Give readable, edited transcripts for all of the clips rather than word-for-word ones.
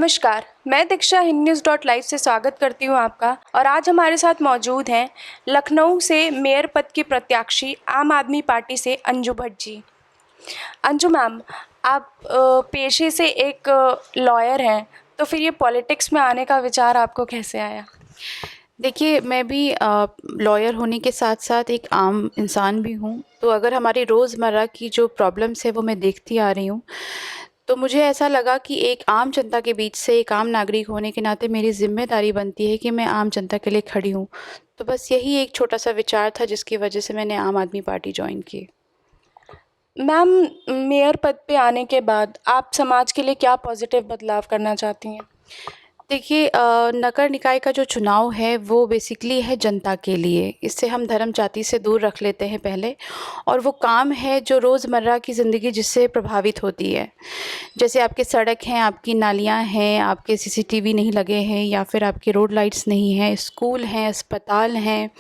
नमस्कार, मैं दीक्षा Hind news dot live से स्वागत करती हूं आपका। और आज हमारे साथ मौजूद हैं लखनऊ से मेयर पद की प्रत्याशी आम आदमी पार्टी से अंजू भट्ट जी। अंजू मैम, आप पेशे से एक लॉयर हैं, तो फिर ये पॉलिटिक्स में आने का विचार आपको कैसे आया? देखिए, मैं भी लॉयर होने के साथ साथ एक आम इंसान भी हूँ। तो अगर हमारी रोज़मर्रा की जो प्रॉब्लम्स है वो मैं देखती आ रही हूँ, तो मुझे ऐसा लगा कि एक आम जनता के बीच से एक आम नागरिक होने के नाते मेरी ज़िम्मेदारी बनती है कि मैं आम जनता के लिए खड़ी हूँ। तो बस यही एक छोटा-सा विचार था जिसकी वजह से मैंने आम आदमी पार्टी जॉइन की। मैम, मेयर पद पे आने के बाद आप समाज के लिए क्या पॉजिटिव बदलाव करना चाहती हैं? देखिए, नगर निकाय का जो चुनाव है वो बेसिकली है जनता के लिए। इससे हम धर्म जाति से दूर रख लेते हैं पहले, और वो काम है जो रोज़मर्रा की ज़िंदगी जिससे प्रभावित होती है। जैसे आपके सड़क हैं, आपकी नालियाँ हैं, आपके सीसीटीवी नहीं लगे हैं, या फिर आपके रोड लाइट्स नहीं हैं, स्कूल हैं, अस्पताल हैं,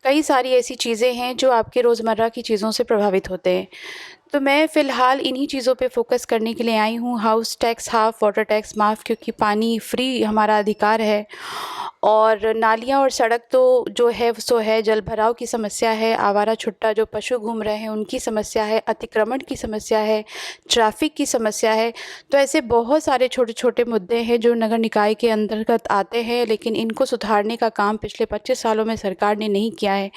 कई सारी ऐसी चीज़ें हैं जो आपके रोज़मर्रा की चीज़ों से प्रभावित होते हैं। तो मैं फ़िलहाल इन्हीं चीज़ों पे फ़ोकस करने के लिए आई हूँ। House tax half, water tax माफ़, क्योंकि पानी फ्री हमारा अधिकार है। और नालियाँ और सड़क तो जो है सो है, जल भराव की समस्या है, आवारा छुट्टा जो पशु घूम रहे हैं उनकी समस्या है, अतिक्रमण की समस्या है, ट्रैफ़िक की समस्या है। तो ऐसे बहुत सारे छोटे-छोटे मुद्दे हैं जो नगर निकाय के अंतर्गत आते हैं, लेकिन इनको सुधारने का काम पिछले 25 सालों में सरकार ने नहीं किया है।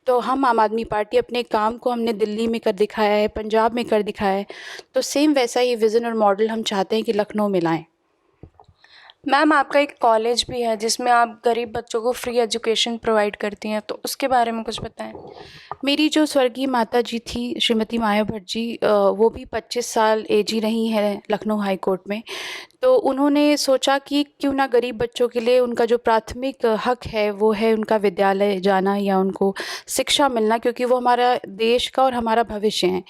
तो हम आम आदमी पार्टी अपने काम को हमने दिल्ली में कर दिखाया है, पंजाब में कर दिखाया है, तो सेम वैसा ही विज़न और मॉडल हम चाहते हैं कि लखनऊ में लाएँ। मैम, आपका एक कॉलेज भी है जिसमें आप गरीब बच्चों को फ्री एजुकेशन प्रोवाइड करती हैं, तो उसके बारे में कुछ बताएं। मेरी जो स्वर्गीय माताजी थी श्रीमती माया भट्ट जी, वो भी 25 साल एजी रही हैं लखनऊ हाई कोर्ट में। तो उन्होंने सोचा कि क्यों ना गरीब बच्चों के लिए उनका जो प्राथमिक हक है वो है उनका विद्यालय जाना या उनको शिक्षा मिलना, क्योंकि वो हमारा देश का और हमारा भविष्य है।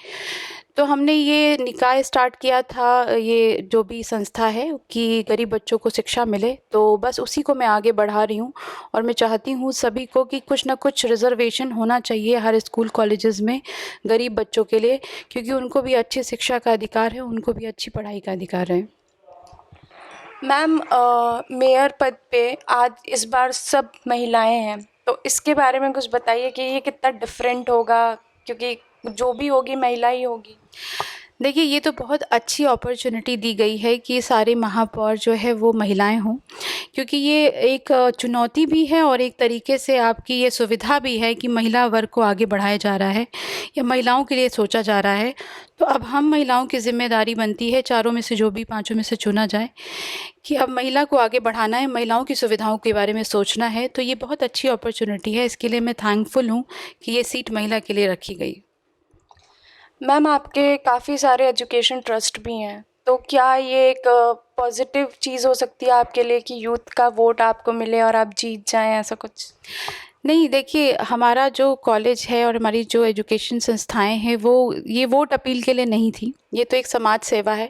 तो हमने ये निकाय स्टार्ट किया था, ये जो भी संस्था है, कि गरीब बच्चों को शिक्षा मिले। तो बस उसी को मैं आगे बढ़ा रही हूँ, और मैं चाहती हूँ सभी को कि कुछ ना कुछ रिज़र्वेशन होना चाहिए हर स्कूल कॉलेजेस में गरीब बच्चों के लिए, क्योंकि उनको भी अच्छी शिक्षा का अधिकार है, उनको भी अच्छी पढ़ाई का अधिकार है। मैम, मेयर पद पे आज इस बार सब महिलाएं हैं, तो इसके बारे में कुछ बताइए कि ये कितना डिफरेंट होगा, क्योंकि जो भी होगी महिला ही होगी। देखिए, ये तो बहुत अच्छी अपॉर्चुनिटी दी गई है कि सारे महापौर जो है वो महिलाएं हों, क्योंकि ये एक चुनौती भी है और एक तरीके से आपकी ये सुविधा भी है कि महिला वर्ग को आगे बढ़ाया जा रहा है या महिलाओं के लिए सोचा जा रहा है। तो अब हम महिलाओं की ज़िम्मेदारी बनती है, चारों में से जो भी पाँचों में से चुना जाए, कि अब महिला को आगे बढ़ाना है, महिलाओं की सुविधाओं के बारे में सोचना है। तो ये बहुत अच्छी अपॉर्चुनिटी है, इसके लिए मैं थैंकफुल हूँ कि ये सीट महिला के लिए रखी गई। मैम, आपके काफ़ी सारे एजुकेशन ट्रस्ट भी हैं, तो क्या ये एक पॉजिटिव चीज़ हो सकती है आपके लिए कि यूथ का वोट आपको मिले और आप जीत जाएं, ऐसा कुछ? नहीं, देखिए, हमारा जो कॉलेज है और हमारी जो एजुकेशन संस्थाएं हैं वो ये वोट अपील के लिए नहीं थी, ये तो एक समाज सेवा है।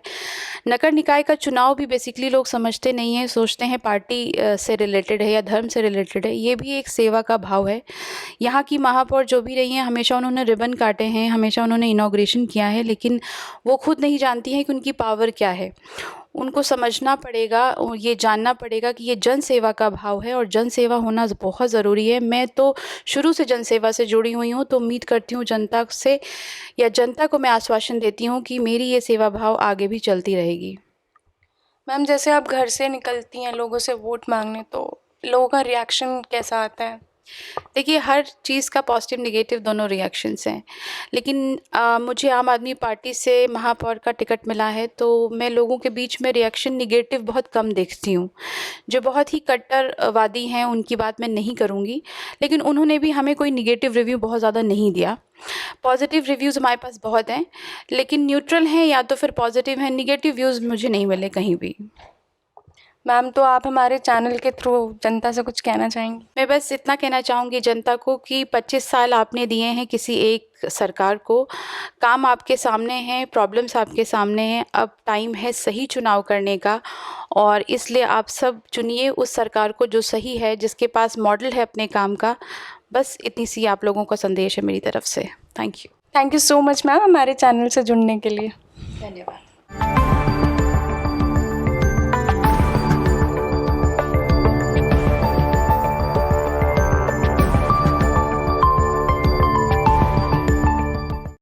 नगर निकाय का चुनाव भी बेसिकली लोग समझते नहीं हैं, सोचते हैं पार्टी से रिलेटेड है या धर्म से रिलेटेड है। ये भी एक सेवा का भाव है। यहाँ की महापौर जो भी रही हैं, हमेशा उन्होंने रिबन काटे हैं, हमेशा उन्होंने इनॉग्रेशन किया है, लेकिन वो खुद नहीं जानती हैं कि उनकी पावर क्या है। उनको समझना पड़ेगा और ये जानना पड़ेगा कि ये जन सेवा का भाव है, और जन सेवा होना बहुत ज़रूरी है। मैं तो शुरू से जन सेवा से जुड़ी हुई हूँ, तो उम्मीद करती हूँ जनता से, या जनता को मैं आश्वासन देती हूँ कि मेरी ये सेवा भाव आगे भी चलती रहेगी। मैम, जैसे आप घर से निकलती हैं लोगों से वोट मांगने, तो लोगों का रिएक्शन कैसा आता है? देखिए, हर चीज़ का पॉजिटिव नेगेटिव दोनों रिएक्शंस हैं, लेकिन मुझे आम आदमी पार्टी से महापौर का टिकट मिला है, तो मैं लोगों के बीच में रिएक्शन नेगेटिव बहुत कम देखती हूँ। जो बहुत ही कट्टरवादी हैं उनकी बात मैं नहीं करूँगी, लेकिन उन्होंने भी हमें कोई नेगेटिव रिव्यू बहुत ज़्यादा नहीं दिया। पॉजिटिव रिव्यूज़ हमारे पास बहुत हैं, लेकिन न्यूट्रल हैं या तो फिर पॉजिटिव हैं, नेगेटिव व्यूज़ मुझे नहीं मिले कहीं भी। मैम, तो आप हमारे चैनल के थ्रू जनता से कुछ कहना चाहेंगी? मैं बस इतना कहना चाहूँगी जनता को कि 25 साल आपने दिए हैं किसी एक सरकार को, काम आपके सामने हैं, प्रॉब्लम्स आपके सामने हैं, अब टाइम है सही चुनाव करने का, और इसलिए आप सब चुनिए उस सरकार को जो सही है, जिसके पास मॉडल है अपने काम का। बस इतनी सी आप लोगों का संदेश है मेरी तरफ से। Thank you. Thank you so much ma'am, हमारे चैनल से जुड़ने के लिए। धन्यवाद।